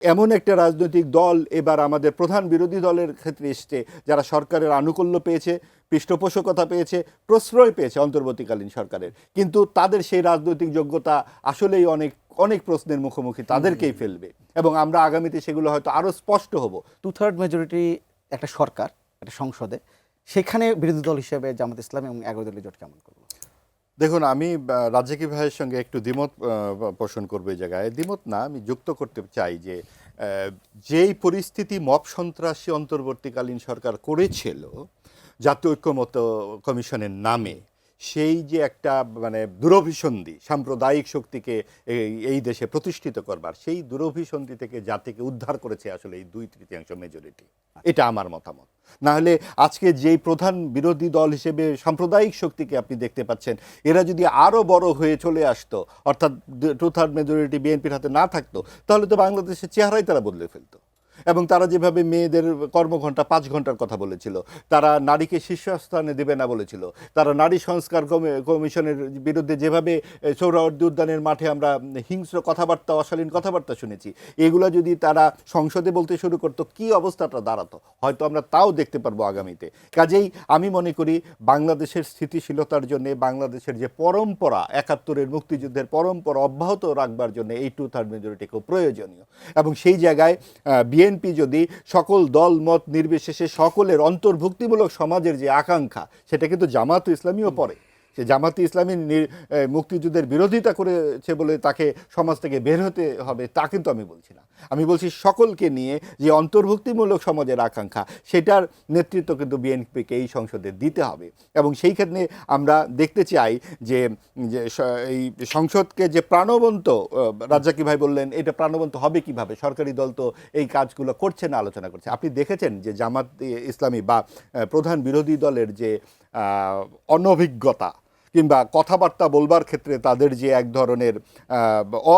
এমন একটা রাজনৈতিক দল এবার আমাদের প্রধান বিরোধী দলের ক্ষেত্রে এসছে যারা সরকারের আনুকূল্য পেয়েছে, পৃষ্ঠপোষকতা পেয়েছে, প্রশ্রয় পেয়েছে অন্তর্বর্তীকালীন সরকারের, কিন্তু তাদের সেই রাজনৈতিক যোগ্যতা আসলেই অনেক অনেক প্রশ্নের মুখোমুখি তাদেরকেই ফেলবে এবং আমরা আগামীতে সেগুলো হয়তো আরো স্পষ্ট হব। 2/3 মেজরিটি একটা সরকার, একটা সংসদে, সেখানে বিরোধী দল হিসেবে জামাত ইসলাম এবং 11 দলীয় জোট কেমন করলো? দেখুন, আমি রাজ্জাকি ভাইয়ের সঙ্গে একটু দ্বিমত পোষণ করবো এই জায়গায়। দ্বিমত না, আমি যুক্ত করতে চাই যে যেই পরিস্থিতি মব সন্ত্রাসী অন্তর্বর্তীকালীন সরকার করেছিল জাতীয় ঐক্যমত্য কমিশনের নামে, সেই যে একটা মানে দুরভিসন্ধি সাম্প্রদায়িক শক্তিকে এই দেশে প্রতিষ্ঠিত করবার, সেই দুরভিসন্ধি থেকে জাতিকে উদ্ধার করেছে আসলে এই 2/3 মেজরিটি। এটা আমার মতামত। না হলে আজকে যেই প্রধান বিরোধী দল হিসেবে সাম্প্রদায়িক শক্তিকে আপনি দেখতে পাচ্ছেন, এরা যদি আরও বড় হয়ে চলে আসতো, অর্থাৎ 2/3 মেজরিটি বিএনপির হাতে না থাকতো, তাহলে তো বাংলাদেশের চেহারাই তারা বদলে ফেলতো। এবং তারা যেভাবে মেয়েদের কর্মঘণ্টা 5 ঘন্টার কথা বলেছিল, তারা নারীকে শীর্ষস্থানে দেবে না বলেছিল, তারা নারী সংস্কার কমিশনের বিরুদ্ধে যেভাবে সোহরাওয়ার্দী উদ্যানের মাঠে আমরা হিংস্র কথাবার্তা, অশালীন কথাবার্তা শুনেছি, এগুলো যদি তারা সংসদে বলতে শুরু করতো, কি অবস্থাটা দাঁড়াতো হয়তো আমরা তাও দেখতে পারবো আগামীতে। কাজেই আমি মনে করি বাংলাদেশের স্থিতিশীলতার জন্য, বাংলাদেশের যে পরম্পরা, 71-এর মুক্তিযুদ্ধের পরম্পরা অব্যাহত রাখবার জন্য এই 2/3 মেজরিটি খুব প্রয়োজনীয়। এবং সেই জায়গায় বিএনপি যদি সকল দল মত নির্বিশেষে সকলের অন্তর্ভুক্তিমূলক সমাজের যে আকাঙ্ক্ষা, সেটা কিন্তু জামাত ইসলামীও পড়ে। সে জামাতে ইসলামী মুক্তিযুদ্ধের বিরোধিতা করেছে বলে তাকে সমাজ থেকে বের হতে হবে তা কিন্তু আমি বলছি না। আমি বলছি সকলকে নিয়ে যে অন্তর্ভুক্তিমূলক সমাজের আকাঙ্ক্ষা, সেটার নেতৃত্ব কিন্তু বিএনপিকে এই সংসদে দিতে হবে। এবং সেই ক্ষেত্রে আমরা দেখতে চাই যে এই সংসদকে যে প্রাণবন্ত, রাজ্জাকি ভাই বললেন এটা প্রাণবন্ত হবে কিভাবে, সরকারি দল তো এই কাজগুলো করছে না, আলোচনা করছে। আপনি দেখেছেন যে জামাত ইসলামী বা প্রধান বিরোধী দলের যে অনভিজ্ঞতা কিংবা কথাবার্তা বলবার ক্ষেত্রে তাদের যে এক ধরনের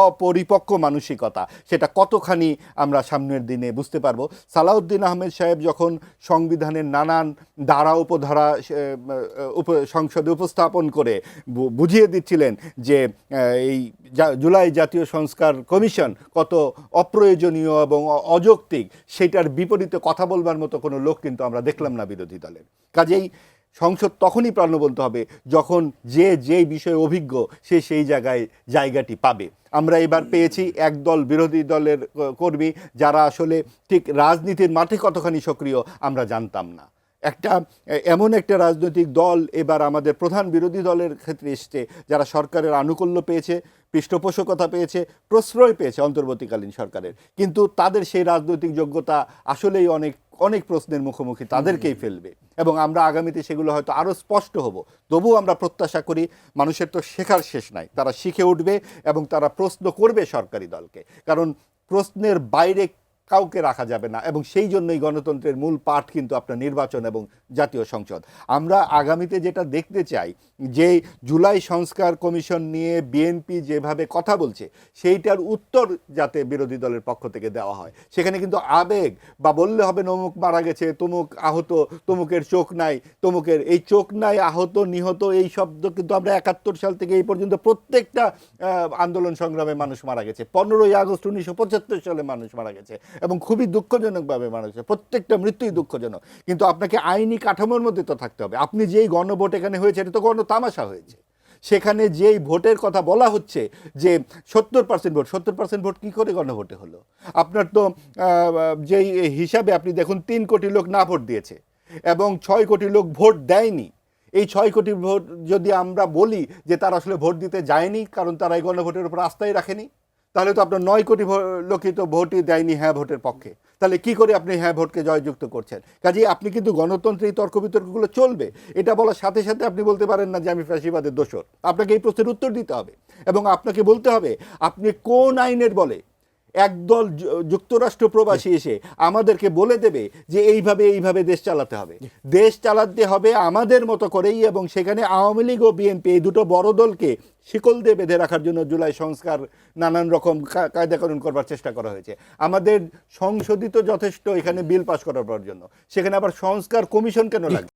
অপরিপক্ক মানসিকতা, সেটা কতখানি আমরা সামনের দিনে বুঝতে পারবো। সালাউদ্দিন আহমেদ সাহেব যখন সংবিধানের নানান ধারা উপধারা সংসদে উপস্থাপন করে বুঝিয়ে দিচ্ছিলেন যে এই জুলাই জাতীয় সংস্কার কমিশন কত অপ্রয়োজনীয় এবং অযৌক্তিক, সেটার বিপরীতে কথা বলবার মতো কোনো লোক কিন্তু আমরা দেখলাম না বিরোধী দলের। কাজেই সংসদ তখনই প্রাণবন্ত হবে যখন যে যেই বিষয়ে অভিজ্ঞ সে সেই জায়গাটি পাবে। আমরা এবার পেয়েছি একদল বিরোধী দলের কর্মী যারা আসলে ঠিক রাজনীতির মাঠে কতখানি সক্রিয় আমরা জানতাম না। এমন একটা রাজনৈতিক দল এবার আমাদের প্রধান বিরোধী দলের ক্ষেত্রে এসছে যারা সরকারের আনুকূল্য পেয়েছে, পৃষ্ঠপোষকতা পেয়েছে, প্রশ্রয় পেয়েছে অন্তর্বর্তীকালীন সরকারের, কিন্তু তাদের সেই রাজনৈতিক যোগ্যতা আসলেই অনেক অনেক প্রশ্নের মুখোমুখি তাদেরকেই ফেলবে এবং আমরা আগামীতে সেগুলো হয়তো আরও স্পষ্ট হব। তবুও আমরা প্রত্যাশা করি, মানুষের তো শেখার শেষ নাই, তারা শিখে উঠবে এবং তারা প্রশ্ন করবে সরকারি দলকে, কারণ প্রশ্নের বাইরে কাউকে রাখা যাবে না। এবং সেই জন্যই গণতন্ত্রের মূল পাঠ কিন্তু আপনার নির্বাচন এবং জাতীয় সংসদ। আমরা আগামীতে যেটা দেখতে চাই, যে জুলাই সংস্কার কমিশন নিয়ে বিএনপি যেভাবে কথা বলছে, সেইটার উত্তর যাতে বিরোধী দলের পক্ষ থেকে দেওয়া হয়। সেখানে কিন্তু আবেগ বা বললে হবে অমুক মারা গেছে, তমুক আহত, তমুকের চোখ নাই, তমুকের এই চোখ নাই, আহত, নিহত, এই শব্দ কিন্তু আমরা 71 সাল থেকে এই পর্যন্ত প্রত্যেকটা আন্দোলন সংগ্রামে মানুষ মারা গেছে। 15ই আগস্ট 1975 সালে মানুষ মারা গেছে এবং খুবই দুঃখজনকভাবে মারা গেছে। প্রত্যেকটা মৃত্যুই দুঃখজনক, কিন্তু আপনাকে আইনি কাঠামোর মধ্যে তো থাকতে হবে। আপনি যেই গণভোট এখানে হয়েছে, এটা তো গণতামাশা হয়েছে। সেখানে যেই ভোটের কথা বলা হচ্ছে যে 70% ভোট, 70% ভোট কী করে গণভোটে হলো? আপনার তো যেই হিসাবে আপনি দেখুন 3 কোটি লোক না ভোট দিয়েছে এবং 6 কোটি লোক ভোট দেয়নি। এই 6 কোটি ভোট যদি আমরা বলি যে তারা আসলে ভোট দিতে যায়নি কারণ তারা এই গণভোটের উপর আস্থাই রাখেনি, তাহলে তো আপনার 9 কোটি লোকই তো ভোটই দেয়নি হ্যাঁ ভোটের পক্ষে। তাহলে কি করে আপনি হ্যাঁ ভোটকে জয়যুক্ত করছেন? কাজেই আপনি কিন্তু গণতন্ত্রে এই তর্ক বিতর্কগুলো চলবে। এটা বলার সাথে সাথে আপনি বলতে পারেন না যে আমি ফ্যাসিবাদের দোসর। আপনাকে এই প্রশ্নের উত্তর দিতে হবে এবং আপনাকে বলতে হবে আপনি কোন আইনের বলে একদল যুক্তরাষ্ট্র প্রবাসী এসে আমাদেরকে বলে দেবে যে এইভাবে দেশ চালাতে হবে। দেশ চালাতে হবে আমাদের মতো করেই, এবং সেখানে আওয়ামী লীগ ও বিএনপি এই দুটো বড় দলকে শিকল দিয়ে বেঁধে রাখার জন্য জুলাই সংস্কার নানান রকম কায়দা কানুন করবার চেষ্টা করা হয়েছে। আমাদের সংশোধিত যথেষ্ট এখানে বিল পাস করার জন্য, সেখানে আবার সংস্কার কমিশন কেন লাগবে?